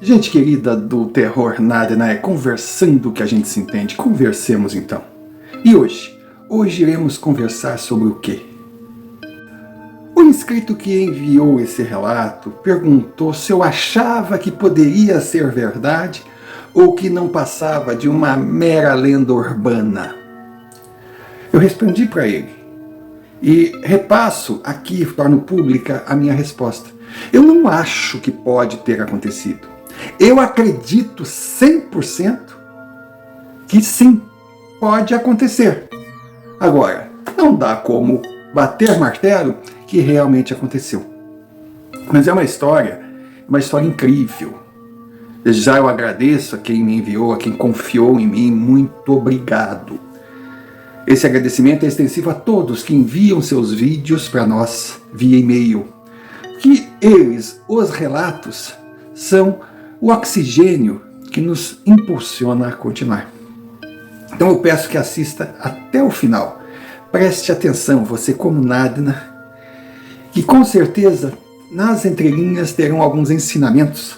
Gente querida do terror, nada, né? Conversando que a gente se entende. Conversemos então. E hoje? Hoje iremos conversar sobre o quê? O inscrito que enviou esse relato perguntou se eu achava que poderia ser verdade ou que não passava de uma mera lenda urbana. Eu respondi para ele e repasso aqui, torno pública a minha resposta. Eu não acho que pode ter acontecido. Eu acredito 100% que sim, pode acontecer. Agora, não dá como bater martelo que realmente aconteceu. Mas é uma história incrível. Desde já eu agradeço a quem me enviou, a quem confiou em mim, muito obrigado. Esse agradecimento é extensivo a todos que enviam seus vídeos para nós via e-mail. Que eles, os relatos, são o oxigênio que nos impulsiona a continuar. Então eu peço que assista até o final. Preste atenção, você como Nadina, que com certeza nas entrelinhas terão alguns ensinamentos,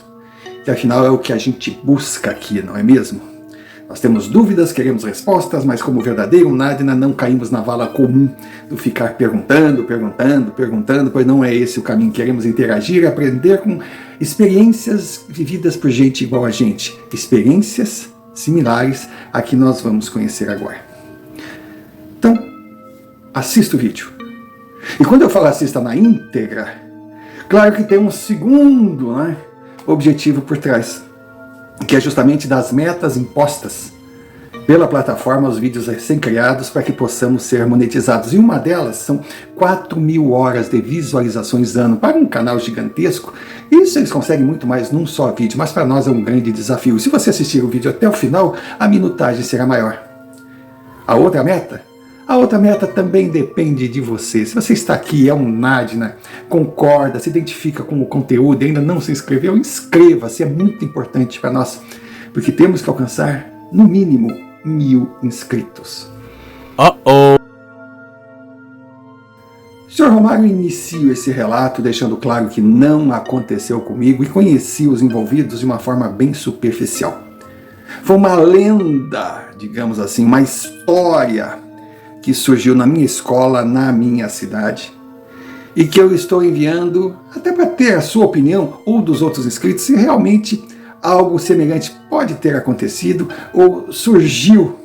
que afinal é o que a gente busca aqui, não é mesmo? Nós temos dúvidas, queremos respostas, mas como verdadeiro Nadina não caímos na vala comum do ficar perguntando, pois não é esse o caminho. Queremos interagir, aprender com experiências vividas por gente igual a gente. Experiências similares a que nós vamos conhecer agora. Então, assista o vídeo. E quando eu falo assista na íntegra, claro que tem um segundo, objetivo por trás, que é justamente das metas impostas pela plataforma aos vídeos recém-criados para que possamos ser monetizados. E uma delas são 4.000 horas de visualizações ano. Para um canal gigantesco, isso eles conseguem muito mais num só vídeo, mas para nós é um grande desafio. Se você assistir o vídeo até o final, a minutagem será maior. A outra meta também depende de você. Se você está aqui, é um Nadina, concorda, se identifica com o conteúdo e ainda não se inscreveu, inscreva-se, é muito importante para nós, porque temos que alcançar, no mínimo, 1.000 inscritos. Sr. Romário inicia esse relato deixando claro que não aconteceu comigo e conheci os envolvidos de uma forma bem superficial. Foi uma lenda, digamos assim, uma história que surgiu na minha escola, na minha cidade, e que eu estou enviando até para ter a sua opinião ou dos outros inscritos se realmente algo semelhante pode ter acontecido ou surgiu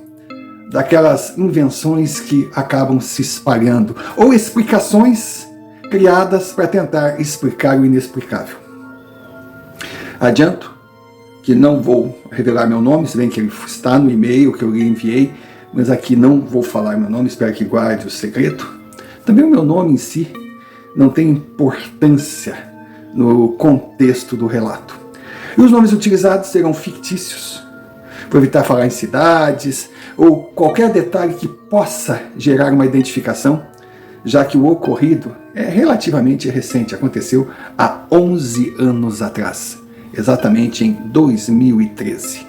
daquelas invenções que acabam se espalhando, ou explicações criadas para tentar explicar o inexplicável. Adianto que não vou revelar meu nome, se bem que ele está no e-mail que eu lhe enviei, mas aqui não vou falar meu nome, espero que guarde o segredo. Também o meu nome em si não tem importância no contexto do relato. E os nomes utilizados serão fictícios, para evitar falar em cidades ou qualquer detalhe que possa gerar uma identificação, já que o ocorrido é relativamente recente, aconteceu há 11 anos atrás, exatamente em 2013.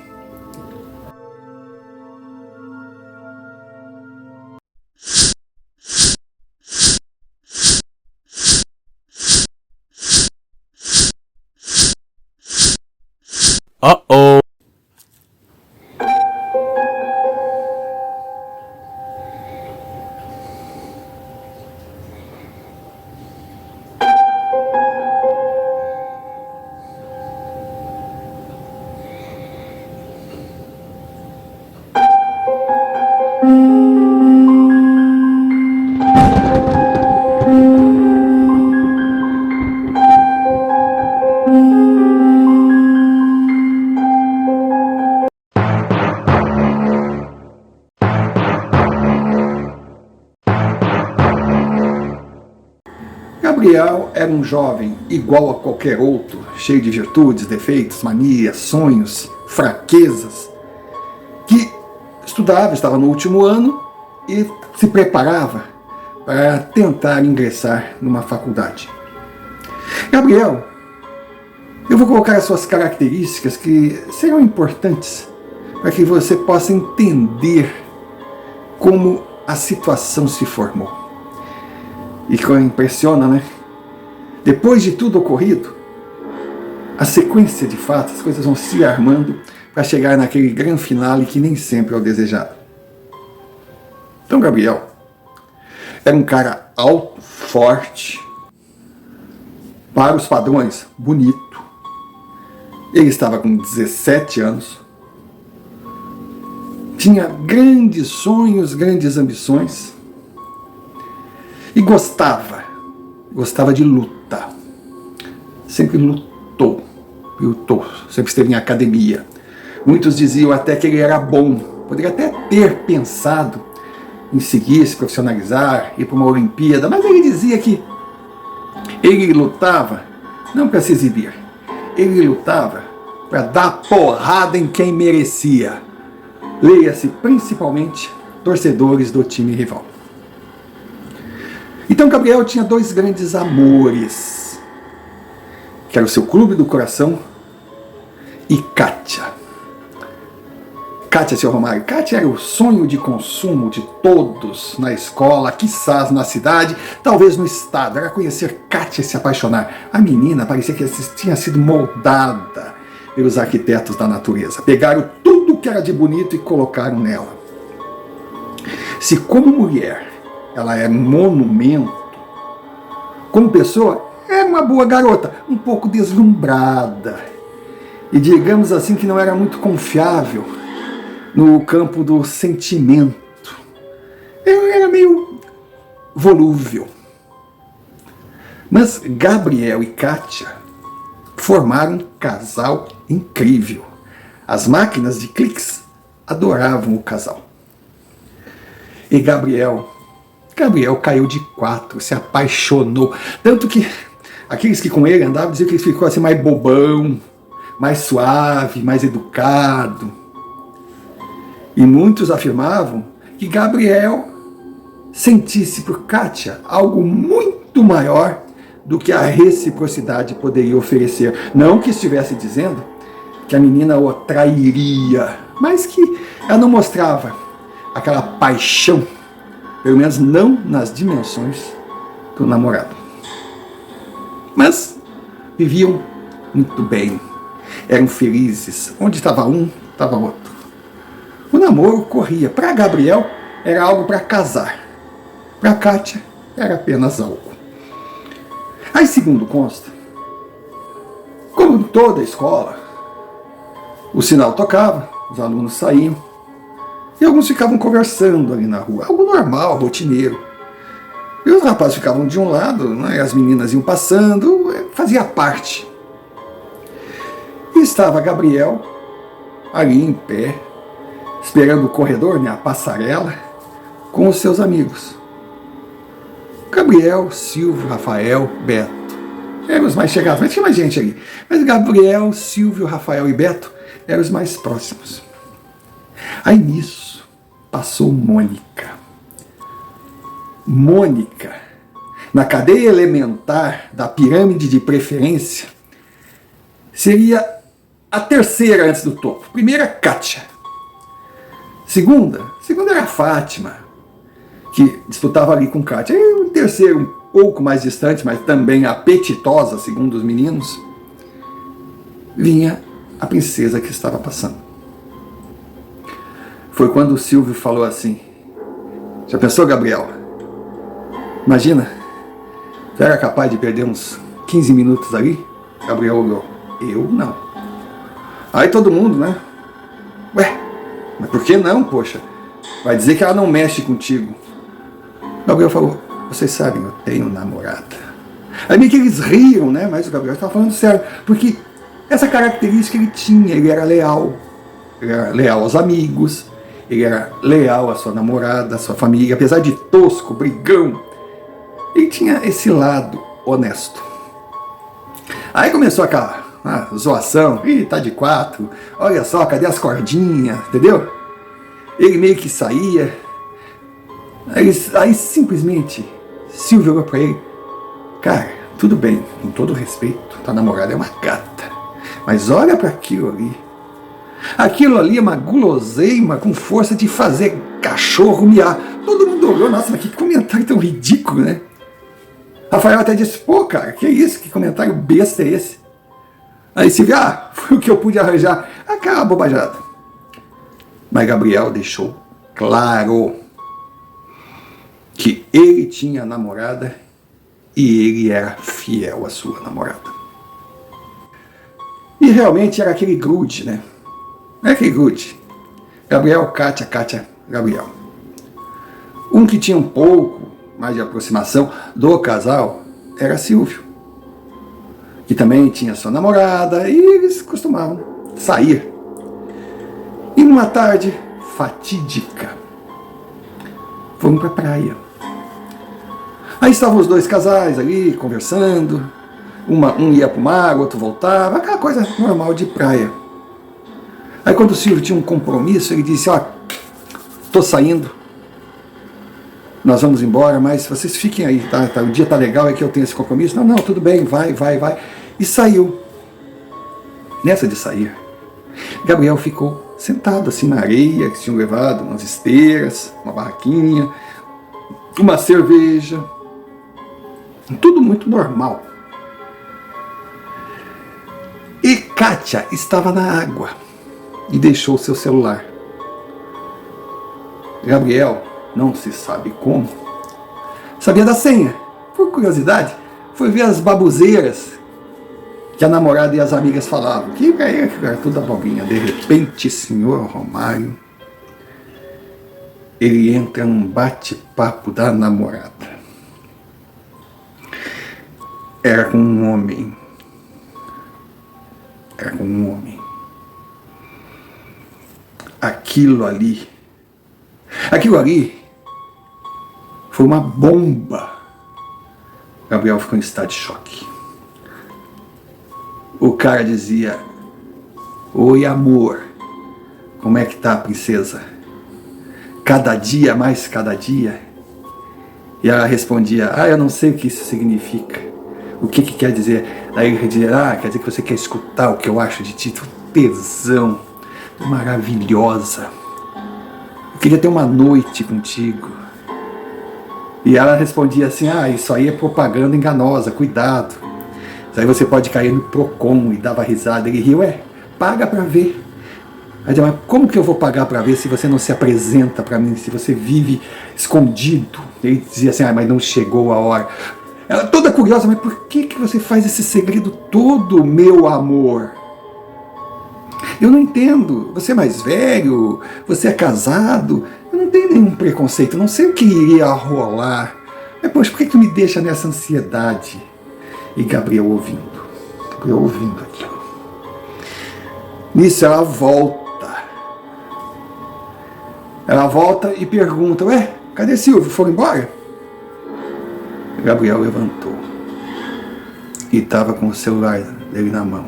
Gabriel era um jovem igual a qualquer outro, cheio de virtudes, defeitos, manias, sonhos, fraquezas, que estava no último ano e se preparava para tentar ingressar numa faculdade. Gabriel, eu vou colocar as suas características que serão importantes para que você possa entender como a situação se formou. E que impressiona, né? Depois de tudo ocorrido, a sequência de fatos, as coisas vão se armando para chegar naquele grande finale que nem sempre é o desejado. Então Gabriel era um cara alto, forte, para os padrões, bonito. Ele estava com 17 anos, tinha grandes sonhos, grandes ambições e gostava de luta. Sempre lutou, sempre esteve em academia. Muitos diziam até que ele era bom, poderia até ter pensado em seguir, se profissionalizar, ir para uma Olimpíada, mas ele dizia que ele lutava não para se exibir, ele lutava para dar porrada em quem merecia. Leia-se principalmente torcedores do time rival. Então Gabriel tinha dois grandes amores, que era o seu clube do coração e Kátia. Kátia, seu Romário, Kátia era o sonho de consumo de todos na escola, quiçás na cidade, talvez no estado. Era conhecer Kátia e se apaixonar. A menina parecia que tinha sido moldada pelos arquitetos da natureza. Pegaram tudo que era de bonito e colocaram nela. Se como mulher ela era um monumento, como pessoa era uma boa garota, um pouco deslumbrada. E digamos assim que não era muito confiável no campo do sentimento. Ele era meio volúvel. Mas Gabriel e Kátia formaram um casal incrível. As máquinas de cliques adoravam o casal. E Gabriel caiu de 4, se apaixonou. Tanto que aqueles que com ele andavam diziam que ele ficou assim mais bobão, mais suave, mais educado. E muitos afirmavam que Gabriel sentisse por Kátia algo muito maior do que a reciprocidade poderia oferecer. Não que estivesse dizendo que a menina o trairia, mas que ela não mostrava aquela paixão, pelo menos não nas dimensões do namorado. Mas viviam muito bem, eram felizes. Onde estava um, estava outro. O namoro corria. Para Gabriel era algo para casar. Para Kátia era apenas algo. Aí, segundo consta, como em toda a escola, o sinal tocava, os alunos saíam e alguns ficavam conversando ali na rua. Algo normal, rotineiro. E os rapazes ficavam de um lado, né, as meninas iam passando, fazia parte. E estava Gabriel ali em pé, esperando o corredor, né, a passarela, com os seus amigos. Gabriel, Silvio, Rafael, Beto. Eram os mais chegados, mas tinha mais gente ali. Mas Gabriel, Silvio, Rafael e Beto eram os mais próximos. Aí nisso passou Mônica. Mônica, na cadeia elementar da pirâmide de preferência, seria a terceira antes do topo. Primeira, Kátia. Segunda era a Fátima, que disputava ali com Kátia. E o terceiro, um pouco mais distante, mas também apetitosa, segundo os meninos, vinha a princesa que estava passando. Foi quando o Silvio falou assim: já pensou, Gabriel? Imagina, você era capaz de perder uns 15 minutos ali? Gabriel olhou: eu não. Aí todo mundo, né? Ué, mas por que não, poxa? Vai dizer que ela não mexe contigo. Gabriel falou: vocês sabem, eu tenho namorada. Aí meio que eles riam, né? Mas o Gabriel estava falando sério, porque essa característica ele tinha, ele era leal aos amigos, ele era leal à sua namorada, à sua família, apesar de tosco, brigão, ele tinha esse lado honesto. Aí começou aquela zoação: ih, tá de 4, olha só, cadê as cordinhas, entendeu? Ele meio que saía, aí simplesmente Silvio olhou pra ele: cara, tudo bem, com todo respeito, tua namorada é uma gata, mas olha para aquilo ali. Aquilo ali é uma guloseima com força de fazer cachorro miar. Todo mundo olhou: nossa, mas que comentário tão ridículo, né? Rafael até disse: pô, cara, que isso? Que comentário besta é esse? Aí Silvia, foi o que eu pude arranjar. Aquela bobajada. Mas Gabriel deixou claro que ele tinha namorada e ele era fiel à sua namorada. E realmente era aquele grude, né? Era aquele grude. Gabriel, Kátia, Kátia, Gabriel. Um que tinha um pouco mais de aproximação do casal era Silvio, que também tinha sua namorada e eles costumavam sair. E numa tarde fatídica, foram para a praia. Aí estavam os dois casais ali conversando, um ia para o mar, o outro voltava, aquela coisa normal de praia. Aí quando o Silvio tinha um compromisso, ele disse, ó, tô saindo, nós vamos embora, mas vocês fiquem aí, tá? O dia tá legal, é que eu tenho esse compromisso. Não, tudo bem, vai. E saiu. Nessa de sair, Gabriel ficou sentado assim na areia, que tinham levado umas esteiras, uma barraquinha, uma cerveja, tudo muito normal. E Kátia estava na água e deixou o seu celular. Gabriel, não se sabe como, sabia da senha. Por curiosidade, foi ver as babuzeiras que a namorada e as amigas falavam. Que era tudo abobrinha. De repente, senhor Romário, ele entra num bate-papo da namorada. Era com um homem. Aquilo ali foi uma bomba. Gabriel ficou em estado de choque. O cara dizia, oi amor, como é que tá a princesa? Cada dia mais cada dia? E ela respondia, eu não sei o que isso significa. O que quer dizer? Daí ele dizia, quer dizer que você quer escutar o que eu acho de ti? Tesão, maravilhosa. Eu queria ter uma noite contigo. E ela respondia assim, isso aí é propaganda enganosa, cuidado. Isso aí você pode cair no Procon. E dava risada. Ele riu, paga pra ver. Aí dizia, mas como que eu vou pagar pra ver se você não se apresenta pra mim, se você vive escondido? Ele dizia assim, mas não chegou a hora. Ela toda curiosa, mas por que você faz esse segredo todo, meu amor? Eu não entendo, você é mais velho, você é casado, eu não tenho nenhum preconceito, não sei o que iria rolar. Mas poxa, por que tu me deixa nessa ansiedade? E Gabriel ouvindo aquilo. Nisso ela volta e pergunta, cadê Silvio, foram embora? Gabriel levantou e estava com o celular dele na mão.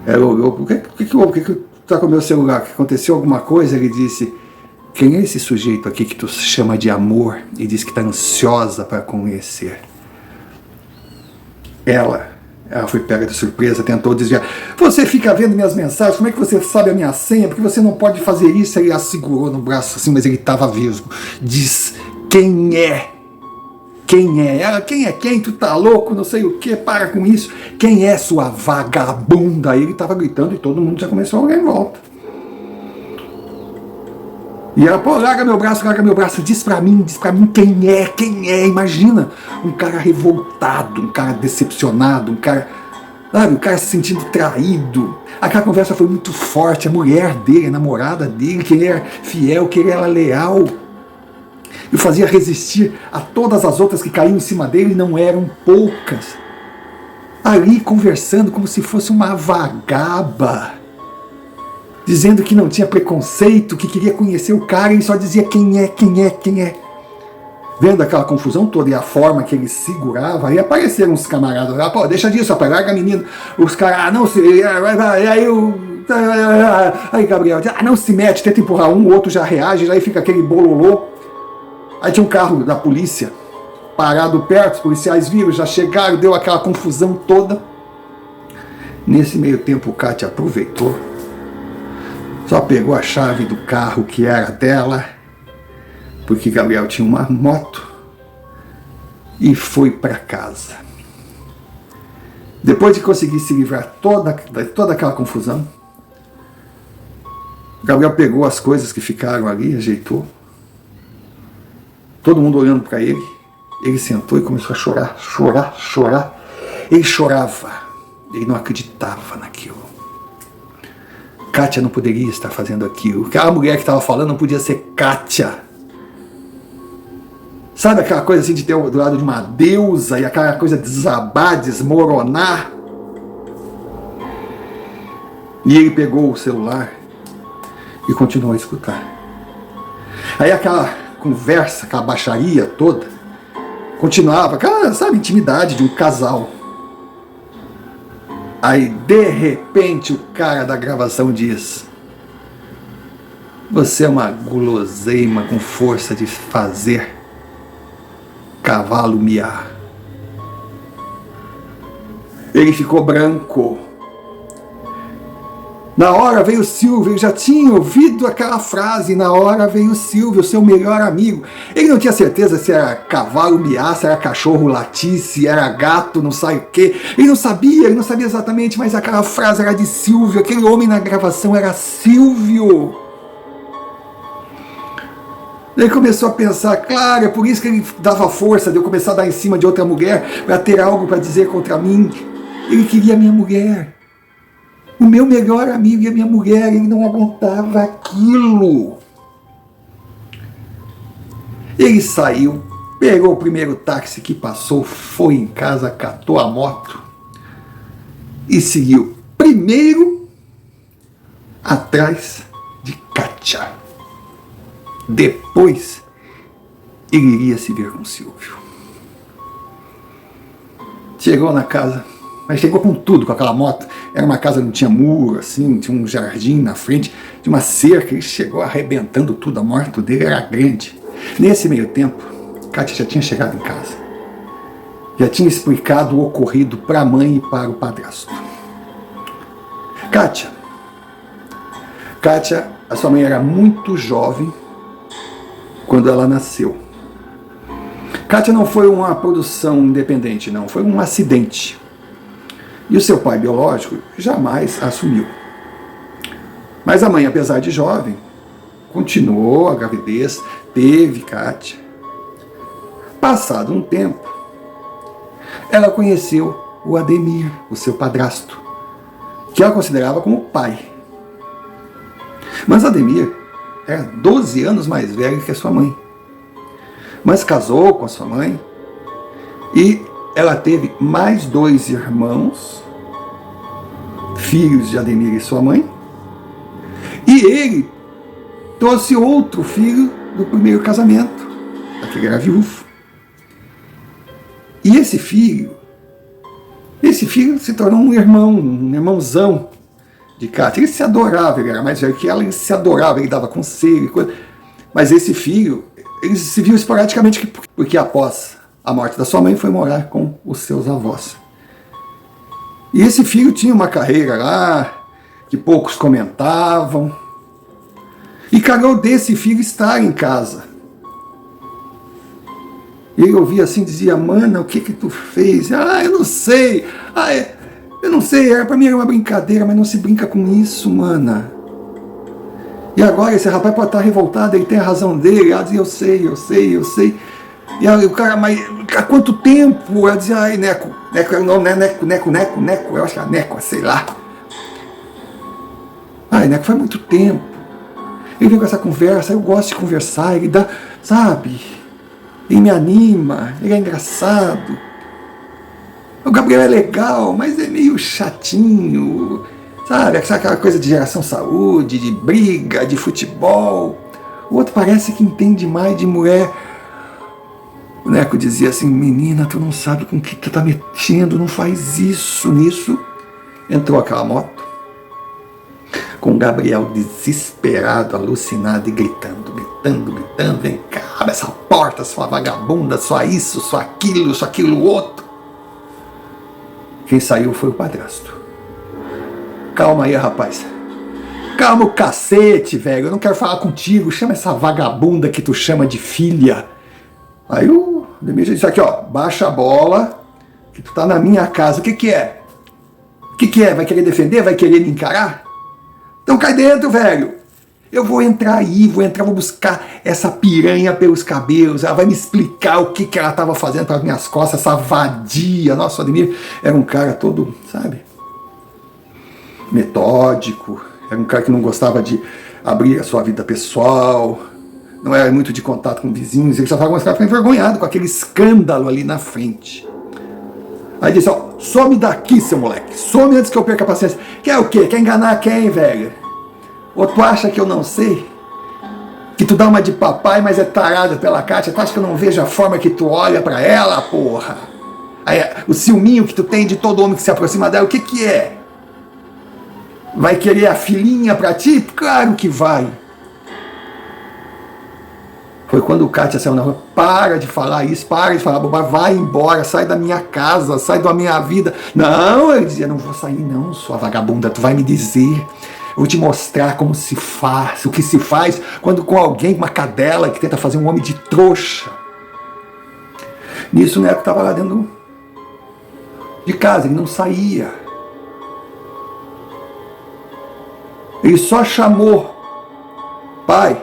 Ela olhou, por que houve? Por que tu está com o meu celular? Que aconteceu alguma coisa? Ele disse, quem é esse sujeito aqui que tu chama de amor e diz que está ansiosa para conhecer? Ela foi pega de surpresa, tentou desviar. Você fica vendo minhas mensagens, como é que você sabe a minha senha? Porque você não pode fazer isso. Ele a segurou no braço assim, mas ele estava vivo. Diz, quem é? Ela, quem é quem? Tu tá louco? Não sei o que, para com isso. Quem é, sua vagabunda? Aí ele estava gritando e todo mundo já começou a olhar em volta. E ela, larga meu braço, diz pra mim quem é, imagina, um cara revoltado, um cara decepcionado, um cara se sentindo traído. Aquela conversa foi muito forte, a mulher dele, a namorada dele, que ele era fiel, que ele era leal, e fazia resistir a todas as outras que caíam em cima dele, e não eram poucas, ali conversando como se fosse uma vagaba, dizendo que não tinha preconceito, que queria conhecer o cara, e só dizia quem é. Vendo aquela confusão toda e a forma que ele segurava, aí apareceram uns camaradas lá, deixa disso, rapaz, larga a menina. Os caras, não se... Aí Gabriel diz, não se mete, tenta empurrar um, o outro já reage, aí fica aquele bololô. Aí tinha um carro da polícia parado perto, os policiais viram, já chegaram, deu aquela confusão toda. Nesse meio tempo, Kátia aproveitou, só pegou a chave do carro que era dela, porque Gabriel tinha uma moto, e foi para casa. Depois de conseguir se livrar de toda aquela confusão, Gabriel pegou as coisas que ficaram ali, ajeitou. Todo mundo olhando para ele. Ele sentou e começou a chorar, chorar, chorar. Ele chorava. Ele não acreditava naquilo. Kátia não poderia estar fazendo aquilo. Aquela mulher que estava falando não podia ser Kátia. Sabe aquela coisa assim de ter do lado de uma deusa e aquela coisa desabar, desmoronar? E ele pegou o celular e continuou a escutar. Aí aquela conversa, aquela baixaria toda, continuava, aquela, sabe, intimidade de um casal. Aí, de repente, o cara da gravação diz: você é uma guloseima com força de fazer cavalo miar. Ele ficou branco. Na hora veio o Silvio, ele já tinha ouvido aquela frase, na hora veio o Silvio, seu melhor amigo. Ele não tinha certeza se era cavalo miar, se era cachorro latir, se era gato, não sei o quê. Ele não sabia exatamente, mas aquela frase era de Silvio, aquele homem na gravação era Silvio. Ele começou a pensar, claro, é por isso que ele dava força de eu começar a dar em cima de outra mulher, para ter algo para dizer contra mim. Ele queria a minha mulher. O meu melhor amigo e a minha mulher, ele não aguentava aquilo. Ele saiu, pegou o primeiro táxi que passou, foi em casa, catou a moto e seguiu primeiro atrás de Kátia. Depois, ele iria se ver com Silvio. Chegou na casa, mas chegou com tudo, com aquela moto. Era uma casa que não tinha muro, assim, tinha um jardim na frente, tinha uma cerca. Ele chegou arrebentando tudo, a moto dele era grande. Nesse meio tempo, Kátia já tinha chegado em casa. Já tinha explicado o ocorrido para a mãe e para o padrasto. Kátia, a sua mãe era muito jovem quando ela nasceu. Kátia não foi uma produção independente, não, foi um acidente. E o seu pai biológico jamais assumiu. Mas a mãe, apesar de jovem, continuou a gravidez, teve Kátia. Passado um tempo, ela conheceu o Ademir, o seu padrasto, que ela considerava como pai. Mas Ademir era 12 anos mais velho que a sua mãe. Mas casou com a sua mãe e ela teve mais 2 irmãos, filhos de Ademir e sua mãe, e ele trouxe outro filho do primeiro casamento, aquele era viúvo. E esse filho se tornou um irmãozão de Kátia. Ele se adorava, ele era mais velho que ela, ele se adorava, ele dava conselho, mas esse filho, ele se viu esporadicamente porque após a morte da sua mãe foi morar com os seus avós. E esse filho tinha uma carreira lá, que poucos comentavam, e calhou desse filho estar em casa. E ele ouvia assim, dizia: mana, o que tu fez? Eu não sei. Eu não sei, pra mim era uma brincadeira, mas não se brinca com isso, mana. E agora esse rapaz pode estar revoltado, ele tem a razão dele. Ela dizia: eu sei. E aí, o cara: mas há quanto tempo? Ela dizia: ai, Neco, não, não é Neco, eu acho que é Neco, sei lá. Ai, Neco, faz muito tempo. Ele vem com essa conversa, eu gosto de conversar, ele dá, sabe, ele me anima, ele é engraçado. O Gabriel é legal, mas é meio chatinho, sabe, aquela coisa de geração saúde, de briga, de futebol. O outro parece que entende mais de mulher. O Neco dizia assim: menina, tu não sabe com que tu tá mexendo, não faz isso. Nisso entrou aquela moto, com o Gabriel desesperado, alucinado e gritando: vem cá, abre essa porta, sua vagabunda, só isso, só aquilo outro. Quem saiu foi o padrasto. Calma aí, rapaz. Calma o cacete, velho, eu não quero falar contigo, chama essa vagabunda que tu chama de filha. Aí o Ademir disse: aqui ó, baixa a bola, que tu tá na minha casa. O que é? O que é? Vai querer defender? Vai querer me encarar? Então cai dentro, velho. Eu vou entrar aí, vou buscar essa piranha pelos cabelos. Ela vai me explicar o que ela estava fazendo para as minhas costas, essa vadia. Nossa, o Ademir era um cara todo, sabe, metódico. Era um cara que não gostava de abrir a sua vida pessoal. Não era muito de contato com vizinhos. Ele só estava envergonhado com aquele escândalo ali na frente. Aí disse, ó, some daqui, seu moleque. Some antes que eu perca a paciência. Quer o quê? Quer enganar quem, velho? Ou tu acha que eu não sei? Que tu dá uma de papai, mas é tarado pela Kátia? Tu acha que eu não vejo a forma que tu olha pra ela, porra? Aí, o ciúminho que tu tem de todo homem que se aproxima dela, o que que é? Vai querer a filhinha pra ti? Claro que vai. Foi quando o Kátia saiu na rua, para de falar isso, para de falar bobagem, vai embora, sai da minha casa, sai da minha vida. Não, ele dizia, não vou sair não, sua vagabunda, tu vai me dizer. Eu vou te mostrar como se faz, o que se faz quando com alguém, uma cadela que tenta fazer um homem de trouxa. Nisso o Neco estava lá dentro de casa, ele não saía. Ele só chamou, pai,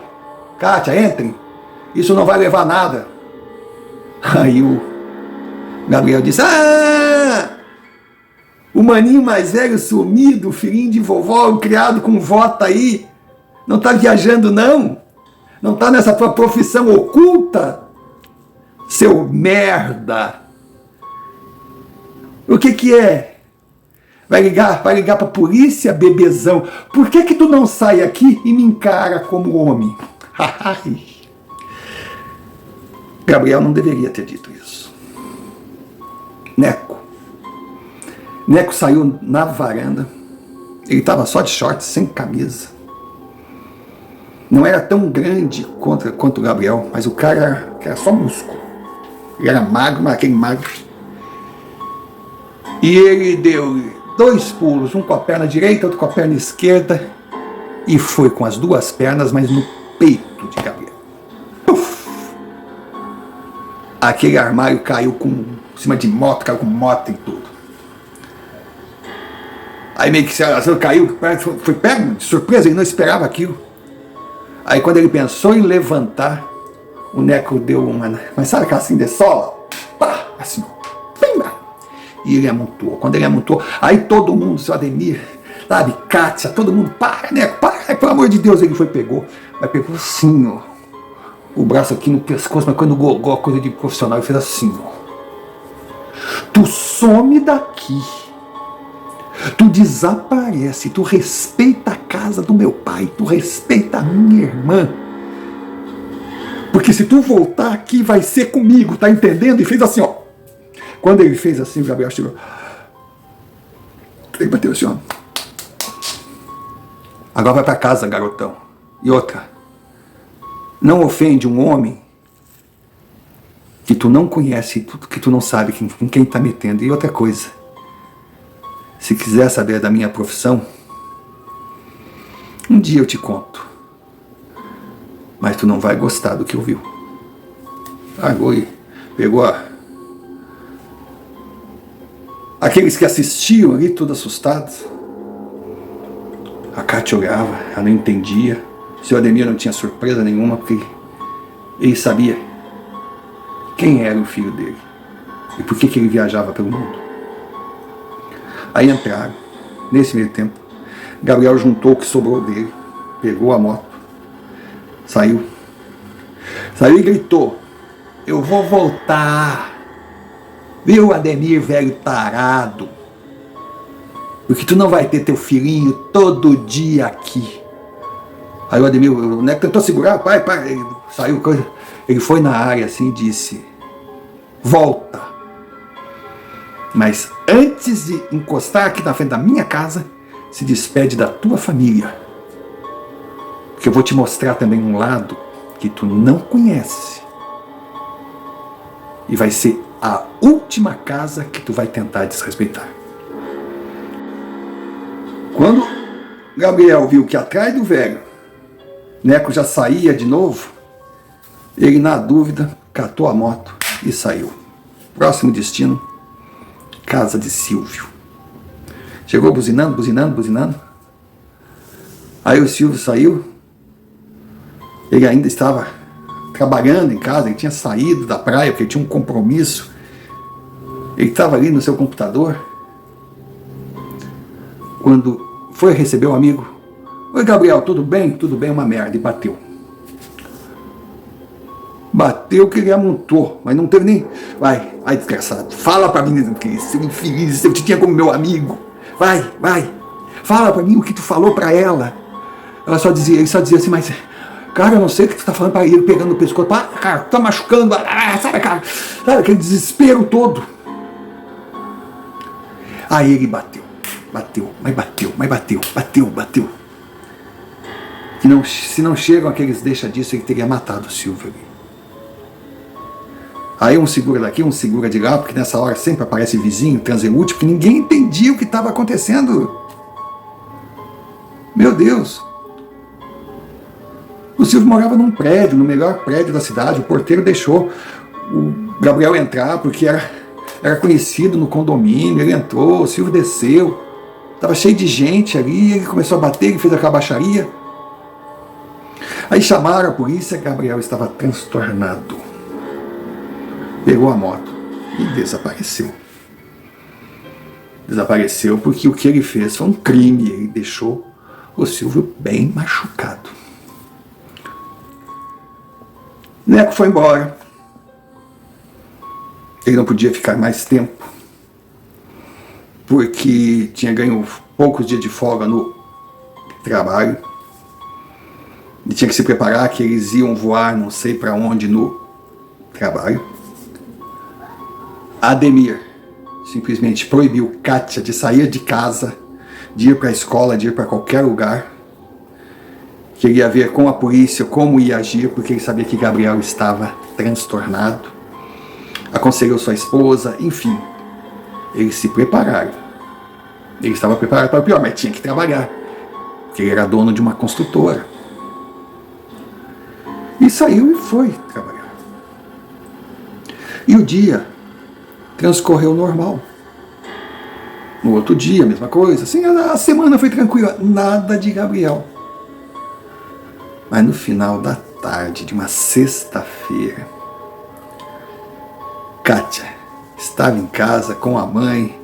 Kátia, entrem, isso não vai levar a nada. Aí o Gabriel disse, o maninho mais velho sumido, o filhinho de vovó, o criado com vota aí, não tá viajando não? Não tá nessa tua profissão oculta? Seu merda! O que que é? Vai ligar pra polícia, bebezão? Por que que tu não sai aqui e me encara como homem? Gabriel não deveria ter dito isso. Neco saiu na varanda. Ele estava só de shorts, sem camisa. Não era tão grande quanto o Gabriel, mas o cara era só músculo. Ele era magro, mas aquele magro. E ele deu 2 pulos, um com a perna direita, outro com a perna esquerda, e foi com as 2 pernas, mas no peito de Gabriel. Uf! Aquele armário caiu em cima de moto, caiu com moto e tudo. Aí meio que caiu, foi pego de surpresa, ele não esperava aquilo. Aí quando ele pensou em levantar, o Neco deu mas sabe aquela assim de sola? Pá, assim, pimba! E ele amontoou. Quando ele amontoou, aí todo mundo, seu Ademir, sabe, Kátia, todo mundo, para, Neco, para, pelo amor de Deus, ele pegou assim, ó, o braço aqui no pescoço, mas quando gogó, coisa de profissional, ele fez assim, ó. Tu some daqui. Tu desaparece, tu respeita a casa do meu pai, tu respeita a minha irmã. Porque se tu voltar aqui vai ser comigo, tá entendendo? E fez assim, ó. Quando ele fez assim, o Gabriel chegou. Ele bateu assim, ó. Agora vai pra casa, garotão. E outra, não ofende um homem que tu não conhece, que tu não sabe com quem tá metendo. E outra coisa, se quiser saber da minha profissão, um dia eu te conto. Mas tu não vai gostar do que ouviu. Agora e pegou aqueles que assistiam ali, todos assustados. A Kátia olhava, ela não entendia. O seu Ademir não tinha surpresa nenhuma, porque ele sabia quem era o filho dele e por que ele viajava pelo mundo. Aí entraram. Nesse meio tempo, Gabriel juntou o que sobrou dele, pegou a moto, saiu e gritou, eu vou voltar, viu, Ademir, velho tarado, porque tu não vai ter teu filhinho todo dia aqui. Aí o Ademir, o Neco tentou segurar, pai, ele saiu, ele foi na área assim e disse, volta. Mas antes de encostar aqui na frente da minha casa, se despede da tua família. Porque eu vou te mostrar também um lado que tu não conhece. E vai ser a última casa que tu vai tentar desrespeitar. Quando Gabriel viu que atrás do velho, Neco já saía de novo, ele na dúvida catou a moto e saiu. Próximo destino, casa de Silvio. Chegou buzinando, buzinando, buzinando. Aí o Silvio saiu. Ele ainda estava trabalhando em casa, ele tinha saído da praia porque ele tinha um compromisso. Ele estava ali no seu computador. Quando foi receber o amigo: oi, Gabriel, tudo bem? Tudo bem, uma merda. E bateu. Bateu que ele amontou, mas não teve nem... Vai, desgraçado, fala pra mim, seu infeliz, eu te tinha como meu amigo. Vai, fala pra mim o que tu falou pra ela. Ele só dizia assim, mas... Cara, eu não sei o que tu tá falando pra ele, pegando o pescoço. Cara, tu tá machucando, sabe, cara? Sabe aquele desespero todo. Aí ele bateu. Se não chegam aqueles deixa disso, ele teria matado o Silvio ali. Aí um segura daqui, um segura de lá, porque nessa hora sempre aparece vizinho, transeúnte, porque ninguém entendia o que estava acontecendo. Meu Deus. O Silvio morava num prédio, no melhor prédio da cidade. O porteiro deixou o Gabriel entrar, porque era conhecido no condomínio. Ele entrou, o Silvio desceu. Estava cheio de gente ali, ele começou a bater, ele fez aquela baixaria. Aí chamaram a polícia, Gabriel estava transtornado. Pegou a moto e desapareceu. Desapareceu porque o que ele fez foi um crime. Ele deixou o Silvio bem machucado. Neco foi embora. Ele não podia ficar mais tempo, porque tinha ganho poucos dias de folga no trabalho. E tinha que se preparar que eles iam voar não sei para onde no trabalho. Ademir simplesmente proibiu Kátia de sair de casa, de ir para a escola, de ir para qualquer lugar. Queria ver com a polícia como ia agir, porque ele sabia que Gabriel estava transtornado. Aconselhou sua esposa, enfim. Eles se prepararam. Ele estava preparado para o pior, mas tinha que trabalhar, porque ele era dono de uma construtora. E saiu e foi trabalhar. E o dia transcorreu normal. No outro dia, a mesma coisa. Assim, a semana foi tranquila. Nada de Gabriel. Mas no final da tarde de uma sexta-feira, Kátia estava em casa com a mãe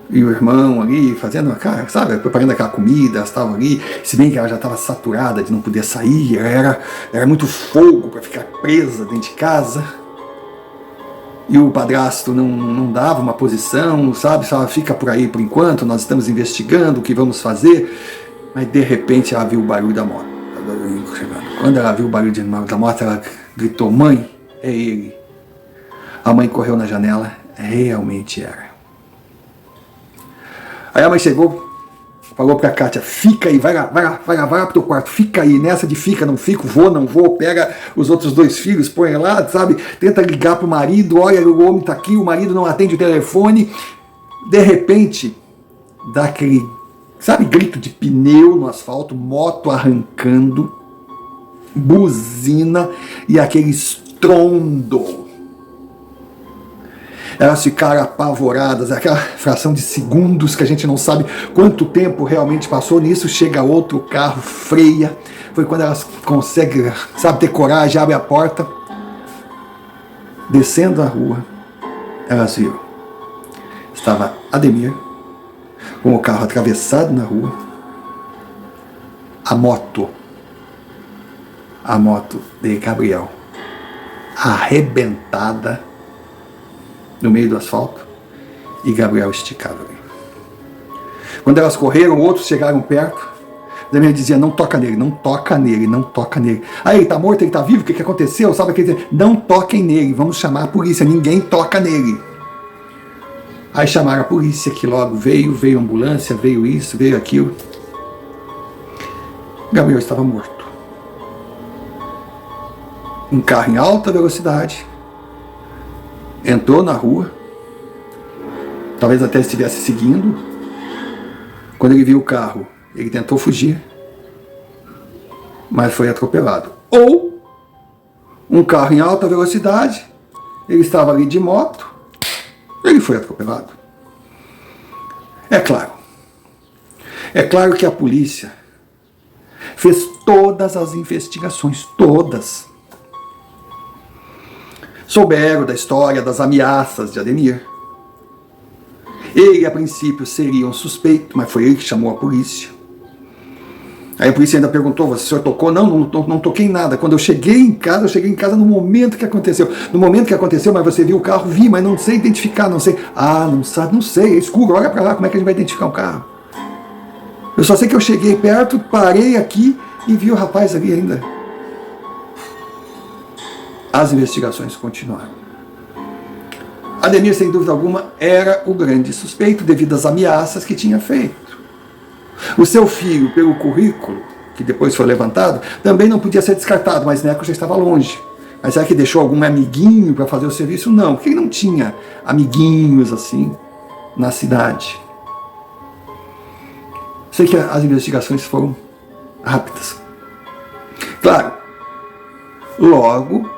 e o irmão ali fazendo, sabe, preparando aquela comida. Elas estavam ali, se bem que ela já estava saturada de não poder sair, era muito fogo para ficar presa dentro de casa. E o padrasto não dava uma posição, sabe, só fica por aí por enquanto, nós estamos investigando o que vamos fazer. Mas de repente ela viu o barulho da moto. Quando ela viu o barulho da moto, ela gritou: mãe, é ele. A mãe correu na janela, realmente era. Aí a mãe chegou, falou pra Kátia: fica aí, vai lá pro teu quarto, fica aí, nessa de fica, não fico, vou, não vou, pega os outros dois filhos, põe lá, sabe, tenta ligar pro marido, olha, o homem tá aqui, o marido não atende o telefone. De repente, dá aquele, sabe, grito de pneu no asfalto, moto arrancando, buzina e aquele estrondo. Elas ficaram apavoradas, aquela fração de segundos que a gente não sabe quanto tempo realmente passou nisso. Chega outro carro, freia. Foi quando elas conseguem, sabe, ter coragem, abre a porta. Descendo a rua, elas viram. Estava Ademir, com o carro atravessado na rua. A moto de Gabriel, arrebentada no meio do asfalto, e Gabriel esticado ali. Quando elas correram, outros chegaram perto. Ademir dizia: não toca nele, não toca nele, não toca nele. Aí, ele tá morto, ele tá vivo, o que aconteceu? Sabe aquele dizer: não toquem nele, vamos chamar a polícia, ninguém toca nele. Aí chamaram a polícia, que logo veio a ambulância, veio isso, veio aquilo. Gabriel estava morto. Um carro em alta velocidade entrou na rua, talvez até estivesse seguindo. Quando ele viu o carro, ele tentou fugir, mas foi atropelado. Ou um carro em alta velocidade, ele estava ali de moto, ele foi atropelado. É claro, É claro que a polícia fez todas as investigações, todas. Souberam da história das ameaças de Ademir. Ele, a princípio, seria um suspeito, mas foi ele que chamou a polícia. Aí a polícia ainda perguntou, o senhor tocou? Não toquei em nada. Quando eu cheguei em casa no momento que aconteceu. No momento que aconteceu, mas você viu o carro? Vi, mas não sei identificar, não sei. Ah, não sabe, não sei, é escuro, olha pra lá, como é que a gente vai identificar um carro? Eu só sei que eu cheguei perto, parei aqui e vi o rapaz ali ainda. As investigações continuaram. Ademir, sem dúvida alguma, era o grande suspeito devido às ameaças que tinha feito. O seu filho, pelo currículo, que depois foi levantado, também não podia ser descartado, mas Neco já estava longe. Mas será que deixou algum amiguinho para fazer o serviço? Não, porque ele não tinha amiguinhos assim na cidade. Sei que as investigações foram rápidas. Claro, logo,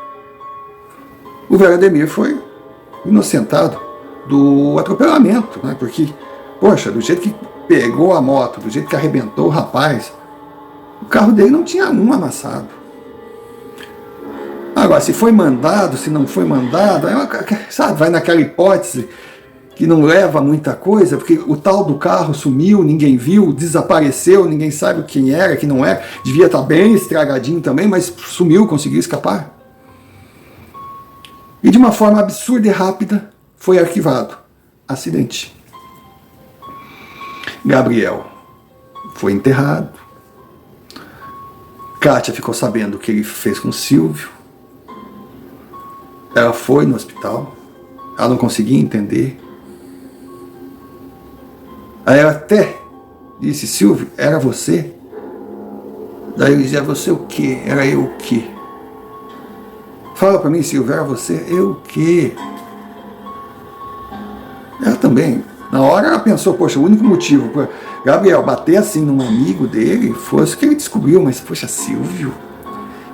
o velho Ademir foi inocentado do atropelamento, né? Porque, poxa, do jeito que pegou a moto, do jeito que arrebentou o rapaz, o carro dele não tinha um amassado. Agora, se foi mandado, se não foi mandado, sabe, vai naquela hipótese que não leva a muita coisa, porque o tal do carro sumiu, ninguém viu, desapareceu, ninguém sabe quem era, quem não era, devia estar bem estragadinho também, mas sumiu, conseguiu escapar. E de uma forma absurda e rápida, foi arquivado. Acidente. Gabriel foi enterrado. Kátia ficou sabendo o que ele fez com Silvio. Ela foi no hospital. Ela não conseguia entender. Aí ela até disse, Silvio, era você? Daí ele dizia, você o quê? Era eu o quê? Fala pra mim, Silvio, era você? Eu o quê? Ela também. Na hora ela pensou, poxa, o único motivo para Gabriel bater assim num amigo dele fosse que ele descobriu, mas poxa, Silvio,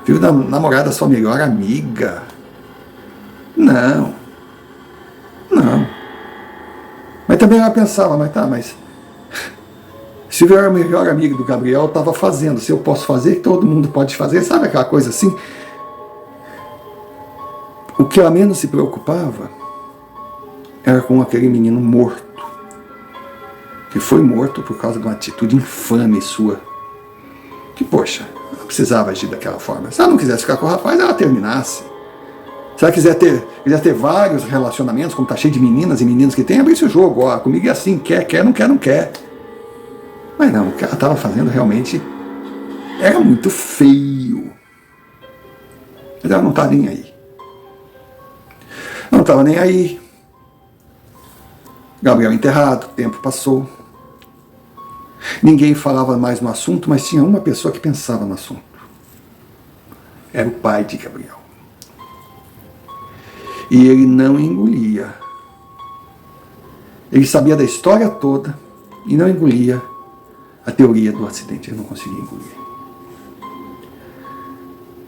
filho da namorada da sua melhor amiga. Não. Mas também ela pensava, mas Silvio era o melhor amigo do Gabriel, estava fazendo, se eu posso fazer, todo mundo pode fazer, sabe aquela coisa assim? O que ela menos se preocupava era com aquele menino morto, que foi morto por causa de uma atitude infame sua. Que, poxa, ela precisava agir daquela forma. Se ela não quisesse ficar com o rapaz, ela terminasse. Se ela quiser ter vários relacionamentos, como está cheio de meninas e meninos que tem, abrisse o jogo. Ó, comigo é assim, quer, não quer. Mas não, o que ela estava fazendo realmente era muito feio. Mas ela não estava nem aí. Não estava nem aí. Gabriel enterrado, o tempo passou. Ninguém falava mais no assunto, mas tinha uma pessoa que pensava no assunto. Era o pai de Gabriel. E ele não engolia. Ele sabia da história toda e não engolia a teoria do acidente. Ele não conseguia engolir.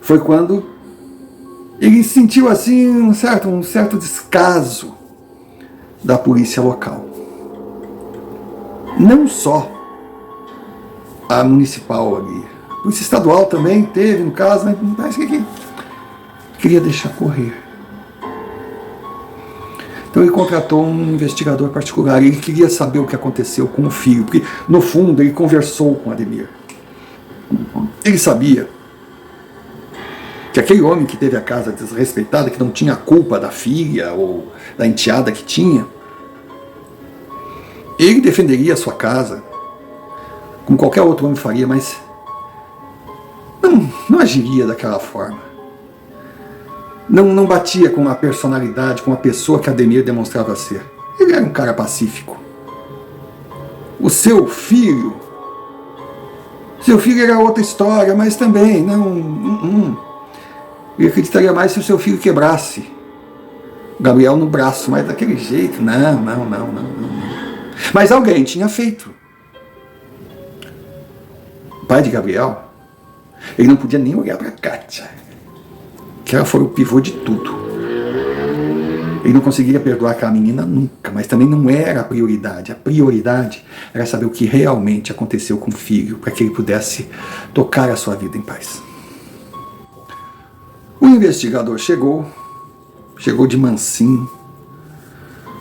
Foi quando ele sentiu assim um certo descaso da polícia local. Não só a municipal ali. A polícia estadual também teve, no caso, mas parece que queria deixar correr. Então ele contratou um investigador particular. Ele queria saber o que aconteceu com o filho, porque no fundo ele conversou com Ademir. Ele sabia que aquele homem que teve a casa desrespeitada, que não tinha culpa da filha ou da enteada que tinha, ele defenderia a sua casa, como qualquer outro homem faria, mas não agiria daquela forma. Não batia com a personalidade, com a pessoa que Ademir demonstrava ser. Ele era um cara pacífico. O seu filho era outra história, mas também eu acreditaria mais se o seu filho quebrasse o Gabriel no braço, mas daquele jeito, não. Mas alguém tinha feito. O pai de Gabriel, ele não podia nem olhar para Kátia, que ela foi o pivô de tudo. Ele não conseguiria perdoar aquela menina nunca, mas também não era a prioridade. A prioridade era saber o que realmente aconteceu com o filho, para que ele pudesse tocar a sua vida em paz. O investigador chegou de mansinho.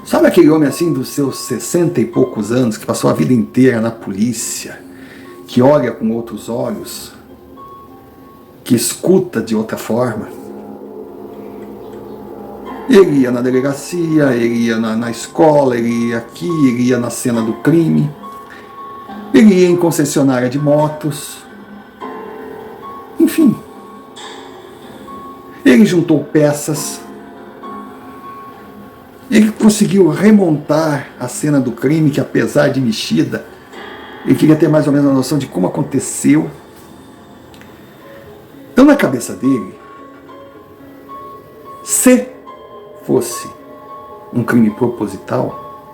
Sabe aquele homem assim dos seus 60 e poucos anos, que passou a vida inteira na polícia, que olha com outros olhos, que escuta de outra forma? Ele ia na delegacia, ele ia na escola, ele ia aqui, ele ia na cena do crime, ele ia em concessionária de motos, enfim. Ele juntou peças, ele conseguiu remontar a cena do crime, que apesar de mexida, ele queria ter mais ou menos a noção de como aconteceu. Então, na cabeça dele, se fosse um crime proposital,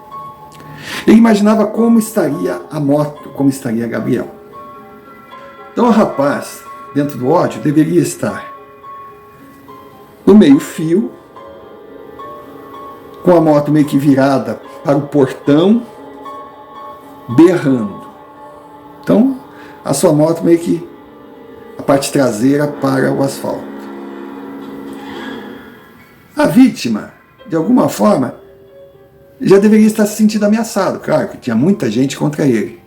ele imaginava como estaria a moto, como estaria Gabriel. Então o rapaz, dentro do ódio, deveria estar no meio-fio, com a moto meio que virada para o portão, berrando. Então, a sua moto meio que a parte traseira para o asfalto. A vítima, de alguma forma, já deveria estar se sentindo ameaçado. Claro que tinha muita gente contra ele.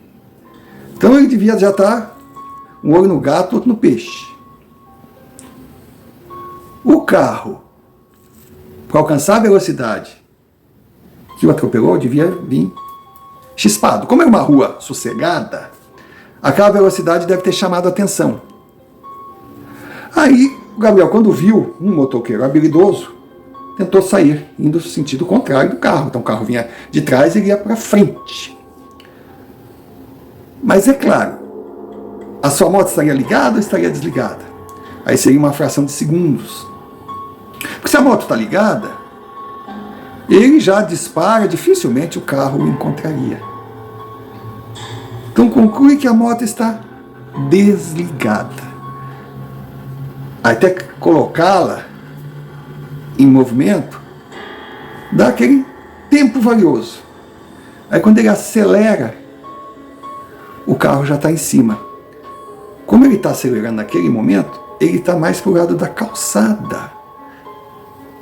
Então ele devia já estar um olho no gato, outro no peixe. O carro, para alcançar a velocidade que o atropelou, devia vir chispado. Como é uma rua sossegada, aquela velocidade deve ter chamado a atenção. Aí o Gabriel, quando viu um motoqueiro habilidoso, tentou sair, indo no sentido contrário do carro. Então o carro vinha de trás e ele ia para frente. Mas é claro, a sua moto estaria ligada ou estaria desligada? Aí seria uma fração de segundos. Porque se a moto está ligada, ele já dispara, dificilmente o carro o encontraria. Então conclui que a moto está desligada. Até colocá-la em movimento, dá aquele tempo valioso. Aí quando ele acelera, o carro já está em cima. Como ele está acelerando naquele momento, ele está mais para o lado da calçada.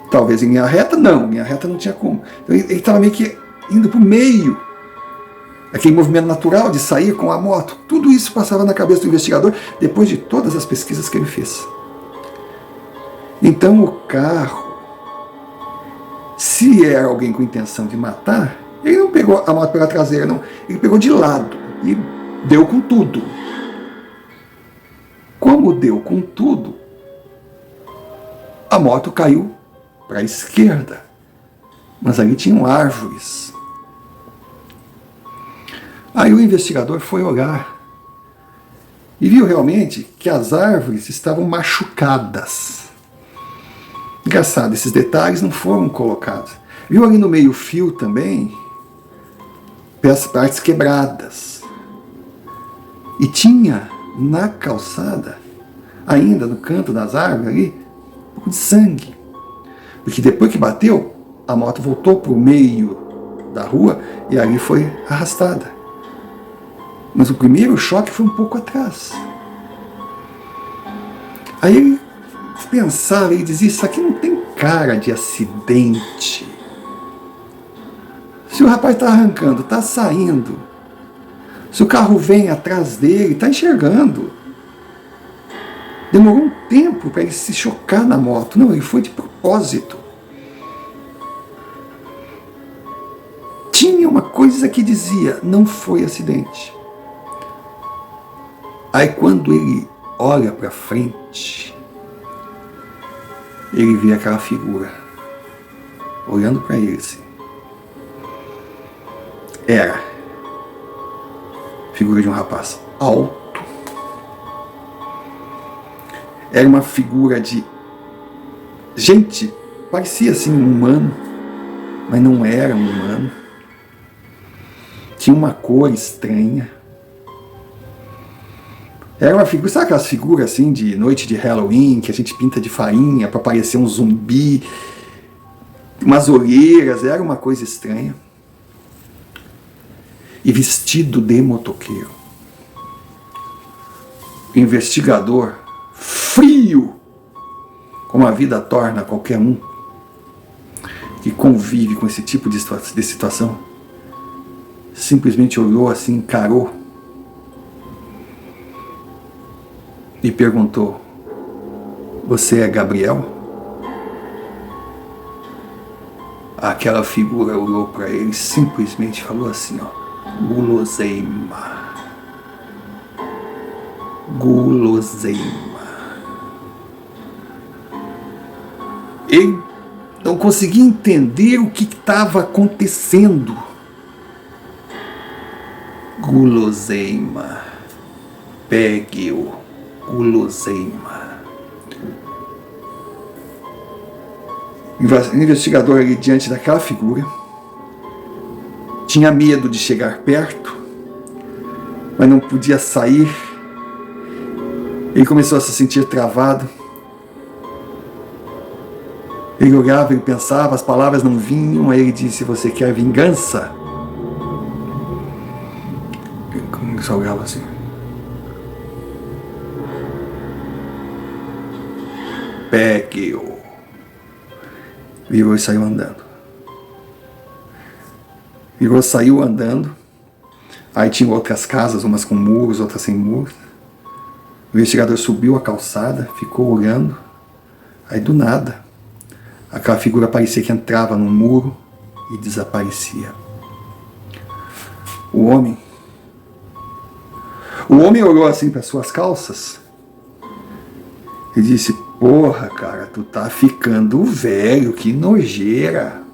Talvez em linha reta, não. Em linha reta não tinha como. Então ele estava meio que indo para o meio. Aquele movimento natural de sair com a moto. Tudo isso passava na cabeça do investigador depois de todas as pesquisas que ele fez. Então o carro, se era alguém com intenção de matar, ele não pegou a moto pela traseira, não. Ele pegou de lado e deu com tudo. Como deu com tudo, a moto caiu para a esquerda. Mas ali tinham árvores. Aí o investigador foi olhar e viu realmente que as árvores estavam machucadas. Engraçado, esses detalhes não foram colocados. Viu ali no meio-fio também partes quebradas. E tinha na calçada, ainda no canto das árvores ali, um pouco de sangue. Porque depois que bateu, a moto voltou para o meio da rua e ali foi arrastada. Mas o primeiro choque foi um pouco atrás. Aí ele pensava e dizia, isso aqui não tem cara de acidente. Se o rapaz está arrancando, está saindo, se o carro vem atrás dele, está enxergando. Demorou um tempo para ele se chocar na moto. Não, ele foi de propósito. Tinha uma coisa que dizia, não foi acidente. Aí quando ele olha para frente, ele vê aquela figura olhando para ele assim. Era a figura de um rapaz alto. Era uma figura de gente, parecia assim um humano, mas não era um humano. Tinha uma cor estranha. Era uma figura, sabe aquelas figuras assim de noite de Halloween, que a gente pinta de farinha para parecer um zumbi? umas olheiras, era uma coisa estranha. E vestido de motoqueiro. Investigador, frio, como a vida torna qualquer um que convive com esse tipo de situação, simplesmente olhou assim, encarou e perguntou: você é Gabriel? Aquela figura olhou para ele e simplesmente falou assim, guloseima. Guloseima. Ele não conseguia entender o que estava acontecendo. Guloseima. Pegue-o. Guloseima. O investigador ali diante daquela figura tinha medo de chegar perto, mas não podia sair. Ele começou a se sentir travado. Ele olhava, ele pensava, as palavras não vinham. Aí ele disse: você quer vingança? Ele começou a olhar assim. Pegue-o. Virou e saiu andando. Virou, saiu andando. Aí tinha outras casas, umas com muros, outras sem muros. O investigador subiu a calçada, ficou olhando. Aí do nada, aquela figura parecia que entrava no muro e desaparecia. O homem olhou assim para suas calças e disse: porra, cara, tu tá ficando velho, que nojeira.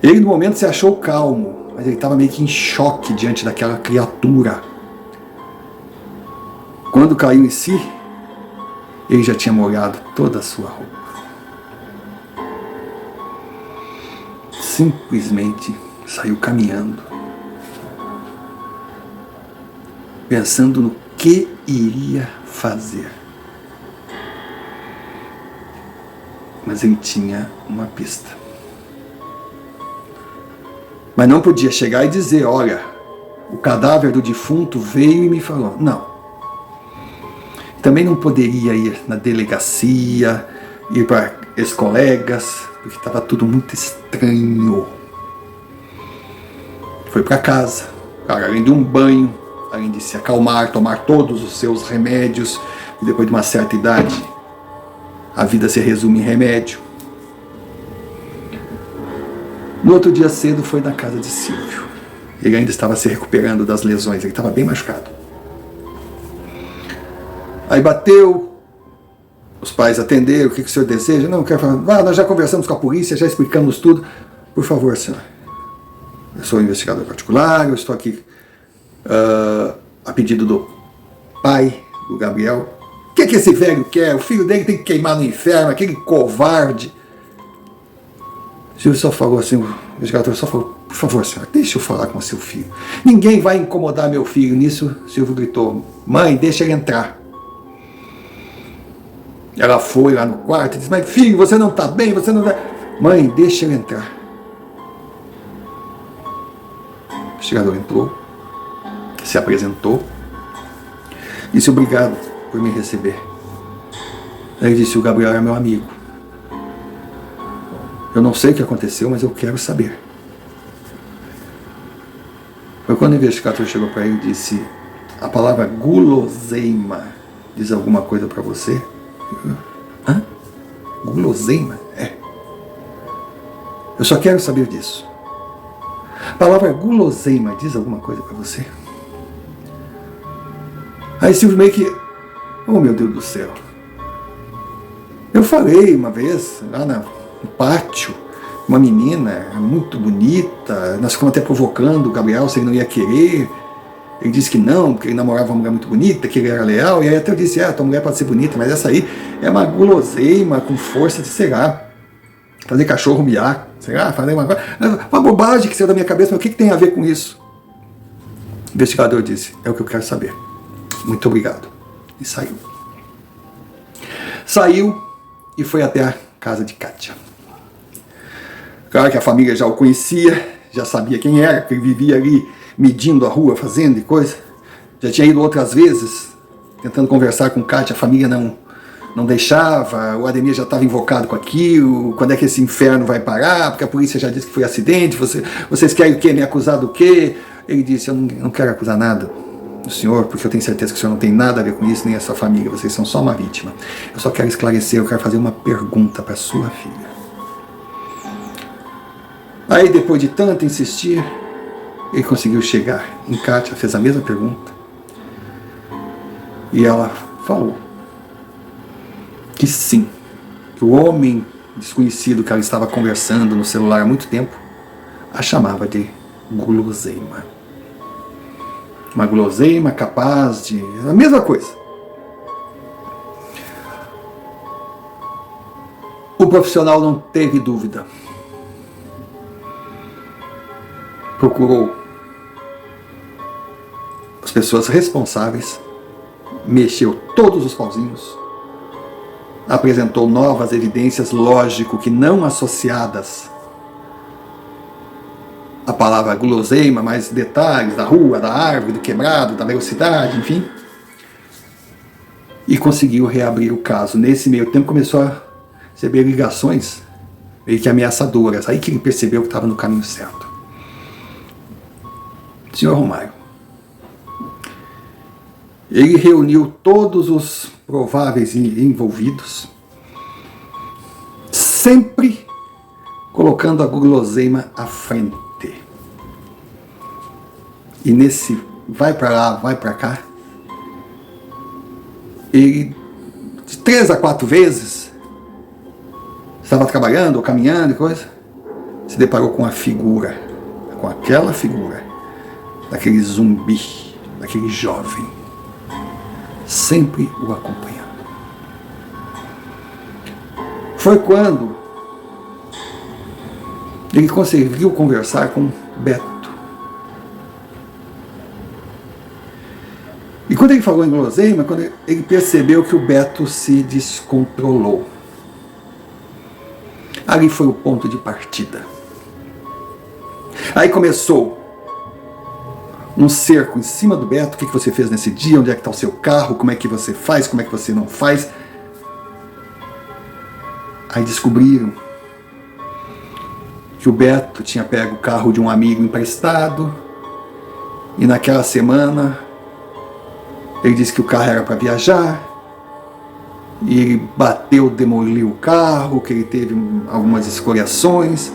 Ele no momento se achou calmo, mas ele estava meio que em choque diante daquela criatura. Quando caiu em si, ele já tinha molhado toda a sua roupa. Simplesmente saiu caminhando, pensando no que iria fazer. Mas ele tinha uma pista. Mas não podia chegar e dizer: olha, o cadáver do defunto veio e me falou. Não. Também não poderia ir na delegacia, ir para ex-colegas, porque estava tudo muito estranho. Foi para casa, além de um banho, além de se acalmar, tomar todos os seus remédios, e depois de uma certa idade, a vida se resume em remédio. No outro dia cedo foi na casa de Silvio. Ele ainda estava se recuperando das lesões, ele estava bem machucado. Aí bateu, os pais atenderam: o que o senhor deseja? Não, eu quero falar. Nós já conversamos com a polícia, já explicamos tudo. Por favor, senhor. Eu sou investigador particular, eu estou aqui a pedido do pai do Gabriel. O que esse velho quer? O filho dele tem que queimar no inferno, aquele covarde. O Silvio só falou assim, o investigador só falou: por favor, senhor, deixa eu falar com o seu filho. Ninguém vai incomodar meu filho. Nisso, o Silvio gritou: mãe, deixa ele entrar. Ela foi lá no quarto e disse: mas filho, você não está bem, você não está... Mãe, deixa ele entrar. O investigador entrou, se apresentou, disse: obrigado por me receber. Aí ele disse: o Gabriel é meu amigo. Eu não sei o que aconteceu, mas eu quero saber. Foi quando o investigador chegou para ele e disse: a palavra guloseima diz alguma coisa para você? Hã? Guloseima? É. Eu só quero saber disso. A palavra guloseima diz alguma coisa para você? Aí Silvio meio que: oh, meu Deus do céu. Eu falei uma vez lá no pátio, uma menina muito bonita, nós ficamos até provocando o Gabriel se ele não ia querer. Ele disse que não, porque ele namorava uma mulher muito bonita, que ele era leal, e aí até eu disse: tua mulher pode ser bonita, mas essa aí é uma guloseima com força de, sei lá, fazer cachorro miar, sei lá, fazer uma bobagem que saiu da minha cabeça, mas o que tem a ver com isso? O investigador disse: é o que eu quero saber. Muito obrigado. E saiu. Saiu, e foi até a casa de Kátia. Claro que a família já o conhecia, já sabia quem era, porque ele vivia ali medindo a rua, fazendo e coisa. Já tinha ido outras vezes, tentando conversar com Kátia, a família não deixava, o Ademir já estava invocado com aquilo, quando é que esse inferno vai parar, porque a polícia já disse que foi acidente, vocês querem o quê? Me acusar do quê? Ele disse, eu não quero acusar nada do senhor, porque eu tenho certeza que o senhor não tem nada a ver com isso, nem a sua família, vocês são só uma vítima. Eu só quero esclarecer, eu quero fazer uma pergunta para sua filha. Aí, depois de tanto insistir, ele conseguiu chegar em Kátia, fez a mesma pergunta, e ela falou que sim, que o homem desconhecido que ela estava conversando no celular há muito tempo a chamava de guloseima. Uma guloseima capaz de... a mesma coisa. O profissional não teve dúvida. Procurou as pessoas responsáveis, mexeu todos os pauzinhos, apresentou novas evidências, lógico que não associadas à palavra guloseima, mas detalhes da rua, da árvore, do quebrado, da velocidade, enfim. E conseguiu reabrir o caso. Nesse meio tempo começou a receber ligações meio que ameaçadoras. Aí que ele percebeu que estava no caminho certo. Senhor Romário, ele reuniu todos os prováveis envolvidos, sempre colocando a guloseima à frente. E nesse vai para lá, vai para cá, ele, de 3 a 4 vezes, estava trabalhando ou caminhando e coisa, se deparou com a figura, com aquela figura, daquele zumbi, daquele jovem, sempre o acompanhando. Foi quando ele conseguiu conversar com Beto. E quando ele falou em guloseima, quando ele percebeu que o Beto se descontrolou. Ali foi o ponto de partida. Aí começou um cerco em cima do Beto. O que você fez nesse dia? Onde é que está o seu carro? Como é que você faz? Como é que você não faz? Aí descobriram que o Beto tinha pego o carro de um amigo emprestado e naquela semana ele disse que o carro era para viajar e ele bateu, demoliu o carro, que ele teve algumas escoriações,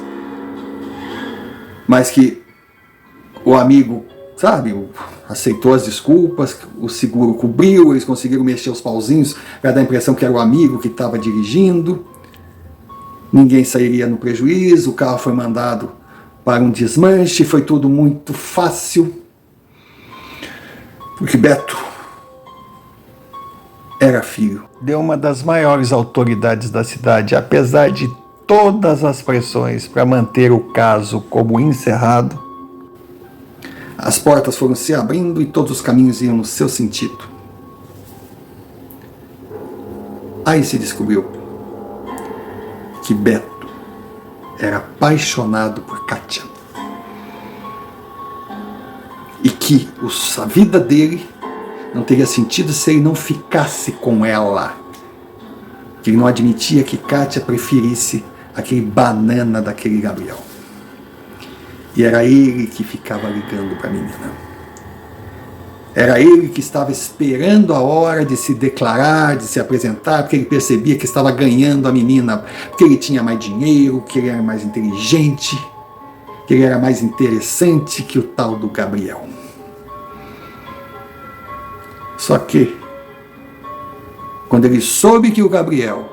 mas que o amigo, sabe, aceitou as desculpas, o seguro cobriu, eles conseguiram mexer os pauzinhos para dar a impressão que era o amigo que estava dirigindo, ninguém sairia no prejuízo, o carro foi mandado para um desmanche, foi tudo muito fácil, porque Beto era filho de uma das maiores autoridades da cidade, apesar de todas as pressões para manter o caso como encerrado. As portas foram se abrindo e todos os caminhos iam no seu sentido. Aí se descobriu que Beto era apaixonado por Kátia. E que a vida dele não teria sentido se ele não ficasse com ela. Que ele não admitia que Kátia preferisse aquele banana daquele Gabriel. E era ele que ficava ligando para a menina. Era ele que estava esperando a hora de se declarar, de se apresentar, porque ele percebia que estava ganhando a menina, porque ele tinha mais dinheiro, que ele era mais inteligente, que ele era mais interessante que o tal do Gabriel. Só que, quando ele soube que o Gabriel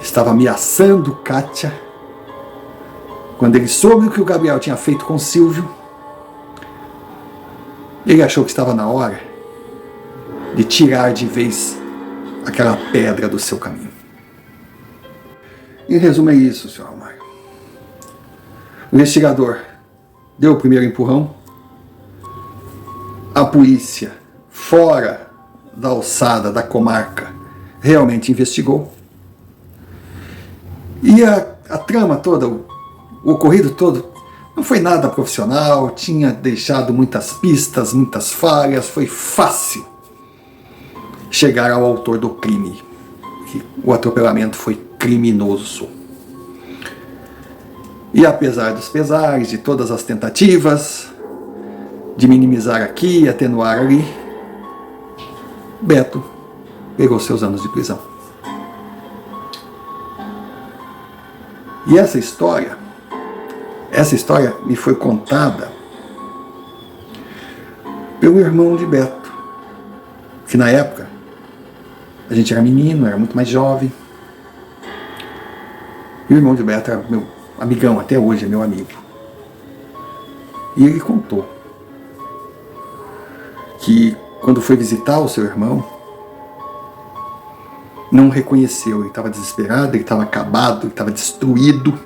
estava ameaçando Kátia, quando ele soube o que o Gabriel tinha feito com Silvio, ele achou que estava na hora de tirar de vez aquela pedra do seu caminho. Em resumo é isso, senhor Romário. O investigador deu o primeiro empurrão, a polícia, fora da alçada da comarca, realmente investigou, E a trama toda, o ocorrido todo, não foi nada profissional, tinha deixado muitas pistas, muitas falhas, foi fácil chegar ao autor do crime. O atropelamento foi criminoso. E apesar dos pesares, de todas as tentativas de minimizar aqui, atenuar ali, Beto pegou seus anos de prisão. E essa história me foi contada pelo irmão de Beto, que na época a gente era menino, era muito mais jovem. E o irmão de Beto era meu amigão, até hoje é meu amigo. E ele contou que quando foi visitar o seu irmão, não o reconheceu, ele estava desesperado, ele estava acabado, ele estava destruído.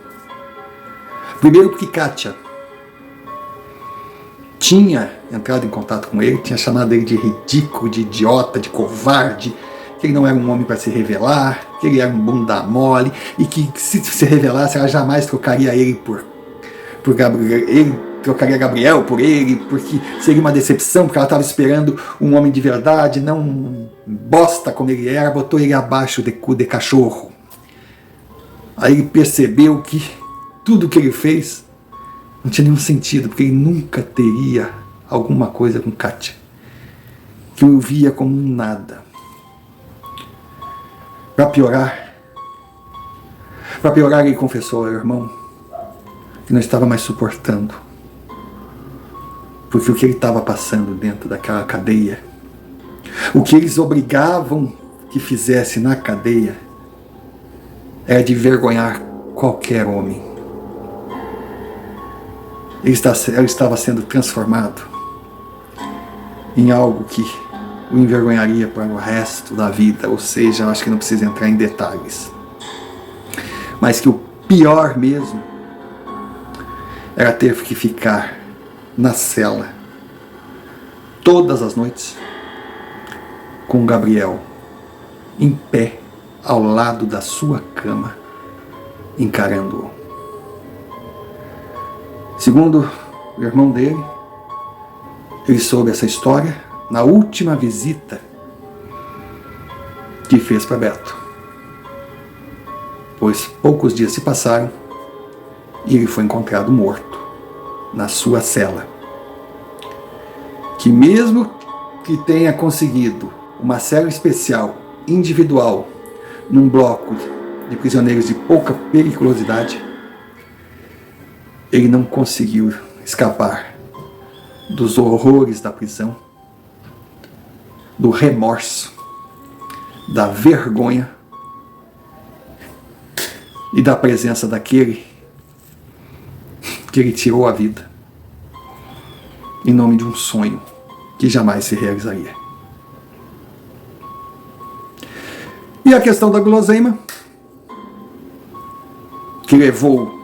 Primeiro porque Kátia tinha entrado em contato com ele, tinha chamado ele de ridículo, de idiota, de covarde, que ele não era um homem para se revelar, que ele era um bunda mole, e que se revelasse ela jamais trocaria ele por Gabriel, ele trocaria Gabriel por ele, porque seria uma decepção, porque ela estava esperando um homem de verdade, não um bosta como ele era, botou ele abaixo de cu de cachorro. Aí ele percebeu que tudo que ele fez não tinha nenhum sentido, porque ele nunca teria alguma coisa com Kátia, que o via como um nada. Para piorar, ele confessou ao irmão que não estava mais suportando, porque o que ele estava passando dentro daquela cadeia, o que eles obrigavam que fizesse na cadeia, era de envergonhar qualquer homem. Ele estava sendo transformado em algo que o envergonharia para o resto da vida, ou seja, eu acho que não precisa entrar em detalhes. Mas que o pior mesmo era ter que ficar na cela todas as noites com o Gabriel em pé ao lado da sua cama, encarando-o. Segundo o irmão dele, ele soube essa história na última visita que fez para Beto, pois poucos dias se passaram e ele foi encontrado morto na sua cela. Que mesmo que tenha conseguido uma cela especial, individual, num bloco de prisioneiros de pouca periculosidade, ele não conseguiu escapar dos horrores da prisão, do remorso, da vergonha e da presença daquele que ele tirou a vida em nome de um sonho que jamais se realizaria. E a questão da guloseima, que levou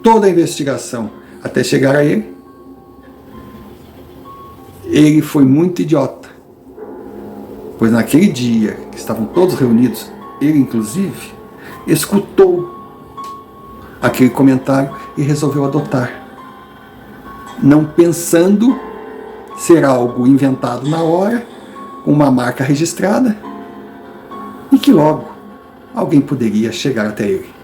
toda a investigação até chegar a ele, ele foi muito idiota, pois naquele dia que estavam todos reunidos, ele inclusive escutou aquele comentário e resolveu adotar, não pensando ser algo inventado na hora, com uma marca registrada, e que logo alguém poderia chegar até ele.